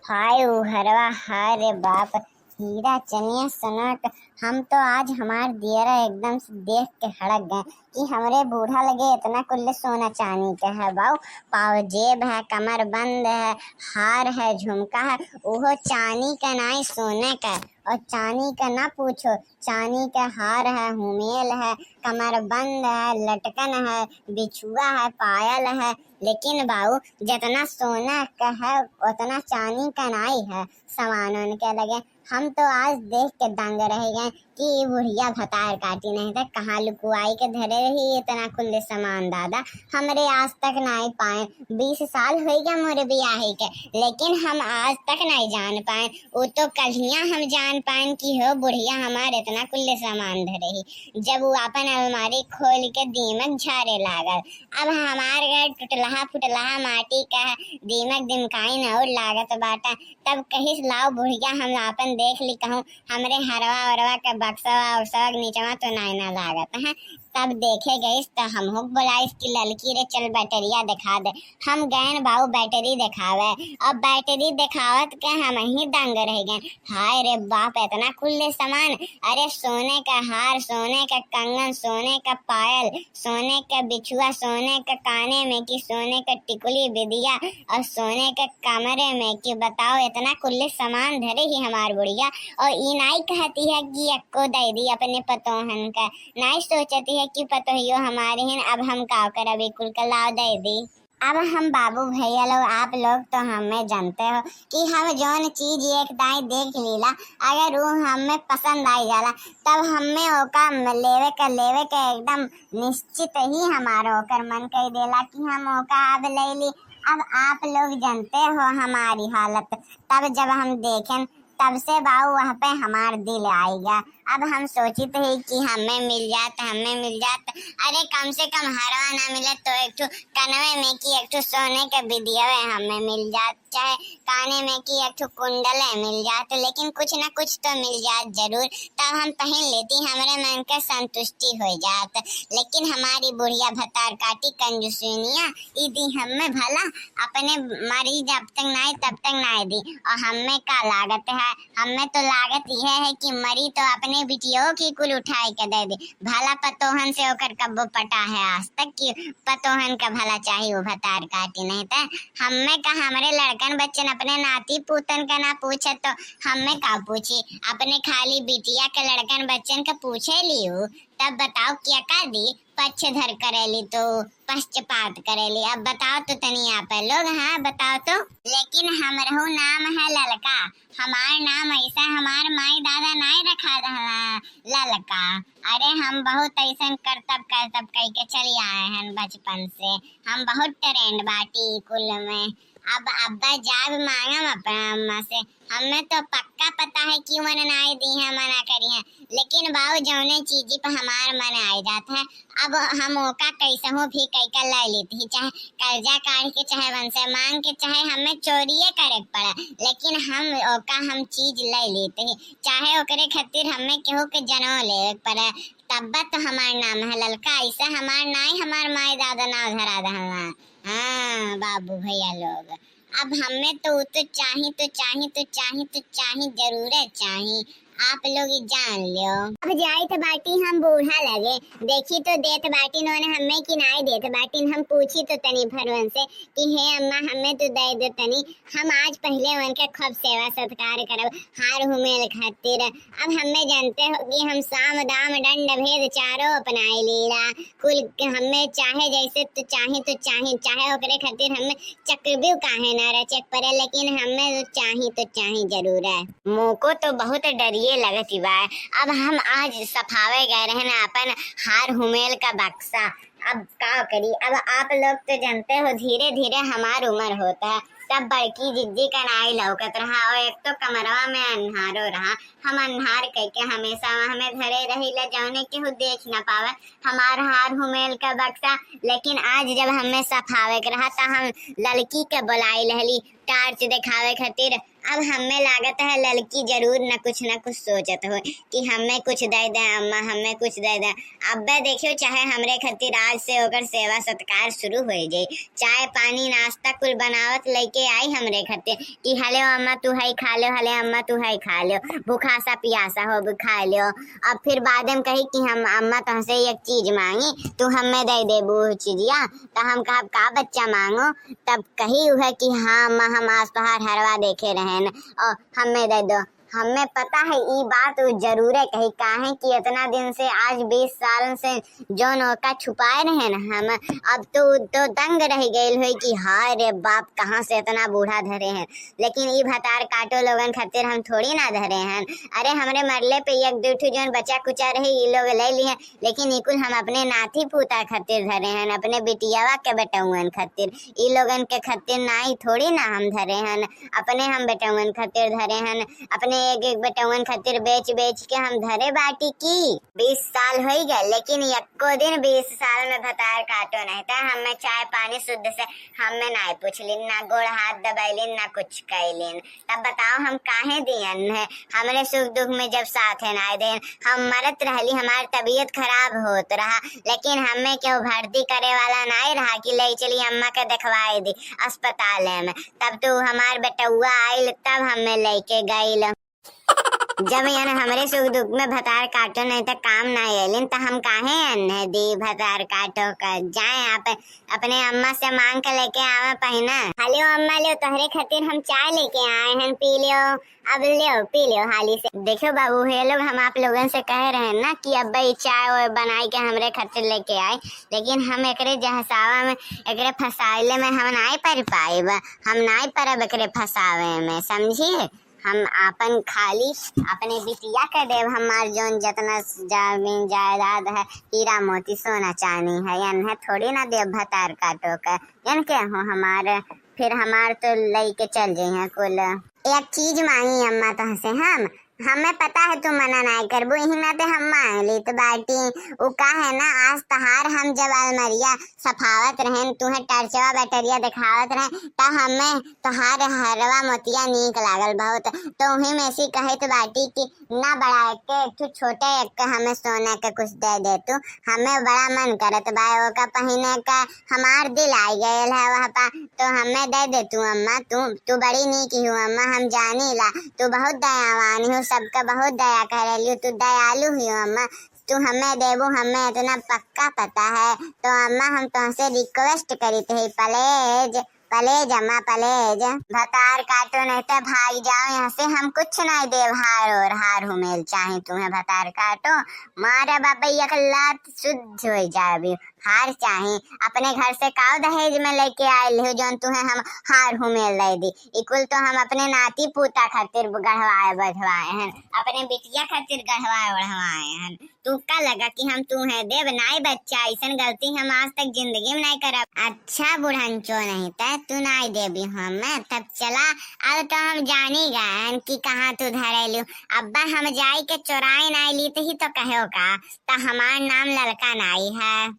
हाय उहरवा हाय रे बाप। हीरा चनिया सनक। हम तो आज हमार दियरा एकदम से देख के हड़क गए कि हमरे बूढ़ा लगे इतना कुल्ले सोना चांदी के है बाऊ। पाव जेब है, कमर बंद है, हार है, झुमका है, ओहो चांदी का नहीं सोने का। और चांदी का ना पूछो, चांदी का हार है, हुमेल है, कमर बंद है, लटकन है, बिछुआ है, पायल है। लेकिन बाऊ जितना सोना का है उतना चांदी का नहीं है। सामान उनके लगे। हम तो आज देख के दंग रह गए कि ये बुढ़िया भतार काटी नहीं था, कहाँ लुकुआई के धरे रही इतना खुले सामान दादा। हमरे आज तक नहीं पाए। 20 साल हो गया मोरे बियाहे के, लेकिन हम आज तक नहीं जान पाए। वो तो कलियां हम जान पाए कि हो बुढ़िया हमारे इतना कुल्ले सामान धरे ही जब वो अपन अलमारी खोल के दीमक झारे लागल। अब हमार घर टुटलहा फुटलहा माटी का है, दीमक दिमकाइन और लागत बाटा। तब कहिस लाओ बुढ़िया हम आपन देख ली कहूँ हमरे हरवा वरवा के बक्सवा उक्सवा नीचवा तो नहीं ना लागत है। तब देखे गईस तो हम हो बोलाइस कि ललकी रे चल बैटरिया दिखा दे। हम गए बाबू बैटरी दिखावे। अब बैटरी दिखावत के हम ही दंग रह गए। हाय रे बाप इतना खुले सामान। अरे सोने का हार, सोने का कंगन, सोने का पायल, सोने का बिछुआ, सोने का काने में कि सोने का टिकुली बिदिया और सोने के कमरे में कि बताओ इतना खुले सामान धरे ही हमार बुढ़िया। और ई नहीं कहती है कि अक्को दे दी अपने पतोहन का, नहीं सोचती है कि पतोहियो हमारे हैं। अब हम का कर अभी कुल का लाव दे दी। अब हम बाबू भैया लोग आप लोग तो हमें जानते हो कि हम जौन चीज एक दाई देख लीला, अगर वो हमें पसंद आई जाला तब हमें ओका लेवे के एकदम निश्चित ही हमारा ओकर मन कही देला कि हम ओका अब ले ली। अब आप लोग जानते हो हमारी हालत। तब जब हम देखें तब से बाबू वहाँ पे हमार दिल आई गया। अब हम सोची थे कि हमें मिल जात। अरे कम से कम हरवा ना मिले तो एक ठो कनवे में की एक ठो सोने के बिदियावे हमें मिल जात, चाहे काने में की एक ठो कुंडले मिल जात, लेकिन कुछ ना कुछ तो मिल जात जरूर। तब हम पहन लेती, हमारे मन का संतुष्टि हो जात। लेकिन हमारी बुढ़िया भतार काटी कंजूसनिया दी हमें भला अपने मरी जब तक नहीं तब तक नहीं दी। और हमें का लागत है, हमें तो लागत यह है कि मरी तो अपने बिटियों की कुल उठाई के दे दी। भला पतोहन से होकर कब्बो पटा है आज तक कि पतोहन का भला चाहिए वो भतार काटी नहीं था। हमें का हमारे लड़कन बच्चन अपने नाती पूतन का ना पूछे तो हमें का पूछी, अपने खाली बिटिया के लड़कन बच्चन का पूछे लियो। तब बताओ क्या कर दी, पक्षधर करेली तो पक्षपात करेली। अब बताओ तो तनी आप लोग, हाँ बताओ तो। लेकिन हमरहु नाम है ललका, हमार नाम ऐसा हमार माई दादा नहीं रखा रहा ललका। अरे हम बहुत ऐसा करतब कह के चली आए हैं बचपन से। हम बहुत ट्रेंड बाटी कुल में। अब अब्बा जाब मांगम अपना अम्मा से, हमें तो पक्का पता है कि मन नहीं दी है, मना करी है। लेकिन बाबू जौने चीजी पर हमार मन आ जाता है अब हम ओका कैसे हो भी कई कर ले लेती, चाहे कर्जा काढ़ के, चाहे वन से मांग के, चाहे हमें चोरिये करे पड़ा, लेकिन हम ओका हम चीज ले लेते हैं, चाहे ओकरे खातिर हमें केहू के जनौ ले पड़ा। तब तो हमार नाम है ललका, ऐसा हमार नहीं हमार माई दादा नाम धरा दहला। हाँ बाबू भैया लोग, अब हमें तो चाही जरूर चाही। आप लोग जान लो। अब जाई तो बाटी हम बूढ़ा लगे, देखी तो देत बाटी नोने हमें कि नहीं देत बाटी। हम पूछी तो तनी भरवन से कि हे अम्मा हमें तो दे दो तनी, हम आज पहले उनके खूब सेवा सत्कार करब हार हुमेल खातिर। अब हमें जानते हो कि हम साम दाम दंड भेद चारों अपनाए लीला कुल। हमें चाहे जैसे तो चाहे ओकरे खातिर हमें चक्रव्यूह काहे ना रचक पड़े, लेकिन हमें तो चाही जरूर है। मुँह को तो बहुत डरिए लगती बा। अब हम आज सफावे गए रहे ना अपन हार हुमेल का बक्सा। अब का करी, अब आप लोग तो जानते हो धीरे धीरे हमार उम्र होता है, तब बड़की जिज्जी का नाई लौकत रहा और एक तो कमरवा में अन्हारो रहा। हम अन्हार करके हमेशा हमें धरे रही ला जौने केहू देख न पावे हमार हार हुमेल का बक्सा। लेकिन आज जब हमें सफावे के रहा तो हम लड़की के बुलाई लहली टार्च दिखावे खातिर। अब हमें लागत है लड़की जरूर न कुछ सोचत हो कि हमें कुछ दे दे अम्मा, हमें कुछ दे दे। अब्बे देखियो चाहे हमरे खातिर आज से ओकर सेवा सत्कार शुरू हो जाई, चाय पानी नाश्ता कुल बनावत लेके आई हमरे खातिर कि हले अम्मा तू है खा लो, हले अम्मा तू है खा लो, भूखा सा पियासा हो खा लो। अब फिर बाद में कही कि हम अम्मा तुमसे एक चीज मांगी तू हमें दे दे वो चिड़िया, तो हम कहा का बच्चा मांगो, तब कही है कि हाँ अम्मा हम आज तोहार हरवा देखे रहे और हमें दे दो। हमें पता है ई बात जरूर है कही काहे कि इतना दिन से आज 20 साल से जो नौका छुपाए रहे न हम, अब तो दंग रह गए हुए कि हाय रे बाप कहाँ से इतना बूढ़ा धरे हैं। लेकिन ई भतार काटो लोगन खातिर हम थोड़ी ना धरे हैं। अरे हमरे मरले पे एक दो ठो जौन बचा कुचा रहे ई लोग ले लिए, लेकिन इकुल हम अपने नाती पोता खातिर धरे हैं, अपने बिटियावा के बेटउन खातिर। ई लोगन के खातिर नाई थोड़ी ना हम धरे हैं, अपने हम बेटउन खातिर धरे हैं, अपने एक एक बेटवन खातिर बेच बेच के हम धरे बाटी की। 20 साल हो गए लेकिन एको दिन 20 साल में भतार काटो नहीं था। हमें चाय पानी शुद्ध से हमें ना पूछलिन, ना गोड़ हाथ दबाइलिन, ना कुछ कैलिन। तब बताओ हम काहे दियन है, हमरे सुख दुख में जब साथ है ना देन, हम मरत रहली, हमारी तबीयत खराब होत रहा, लेकिन हमें क्यों भर्ती करे वाला नहीं रहा कि ले चली अम्मा के दिखवाए दी अस्पताल में। तब तो हमार बेटुआ आयल तब हमें लेके गईल। जब यान हमरे सुख दुख में भतार काटो नहीं तो काम ना आयलिन तो हम काहे अन्य दी भतार काटो का। जाए आप अपने अम्मा से मांग के लेके आवे पहिना। हेलो अम्मा लो तोहरे खातिर हम चाय लेके आए हैं, पी लियो, अब लियो पी लियो हाली से। देखो बाबू ये लोग हम आप लोगन से कह रहे हैं ना कि अब भाई चाय बनाई के हमरे खातिर लेके आए, लेकिन हम एकरे जहसावा में एकरे फसाइले में हम नहीं पर पाइब, हम नहीं परब एकरे फसावे में, समझिए। हम आपन खाली अपने बिटिया के देव, हमार जोन जितना जमीन जायदाद है हीरा मोती सोना चांदी है यन थोड़ी ना देव भतार काटो का यन के हो हमारे। फिर हमार तो लेके चल जाए कुल। एक चीज मांगी अम्मा तुमसे, हम हमें पता है तू मना नहीं करबू, यही नाते हम मांग ली तो बाटी उ का है ना। आज तहार हम जब अलमरिया सफावत रहें तुम्हें टर्चवा बैटरिया दिखावत रहे तो हमें तोहार हरवा मोतिया नीक लागल बहुत, तो वही में ऐसी कहे तो बाटी की ना बढ़ा के तू छोटे एक हमें सोने के कुछ दे दे तू, हमें बड़ा मन करत बा ओका पहिने का, हमार दिल आई गयल है वह पा, तो हमें दे दे तू अम्मा। तू बड़ी नीक ही हो अम्मा, हम जानी ला तू बहुत दयावान हो, सबका बहुत दया करेली, तू दयालु ही हो अम्मा। तू हमें देबू हमें इतना पक्का पता है, तो अम्मा हम तुमसे रिक्वेस्ट करी थे प्लीज प्लीज अम्मा प्लीज। भतार काटो नहीं तो भाग जाओ यहाँ से, हम कुछ नहीं देव, हार और हार हुमेल चाहे तुम्हें भतार काटो मारा बाबा एक लात शुद्ध हो जाए, हार चाहे अपने घर से काव दहेज में लेके आए हो जौन तुम्हें हम हार हुमेल ले दी, इकुल तो हम अपने नाती पोता खातिर गढ़वाए बढ़वाए हैं, अपने बिटिया खातिर गढ़वाए बढ़वाए हैं। तू का लगा कि हम तुम्हें देव नाई बच्चा, ऐसा गलती हम आज तक जिंदगी में नहीं करा। अच्छा बुढ़ानचो नहीं था तू नहीं देवी हमें, तब चला अब तो हम जानी गए कि कहाँ तू धरेलू। अब्बा हम जाई के चोराई नहीं ली ही तो कहो का, तो हमार नाम लड़का नाई है।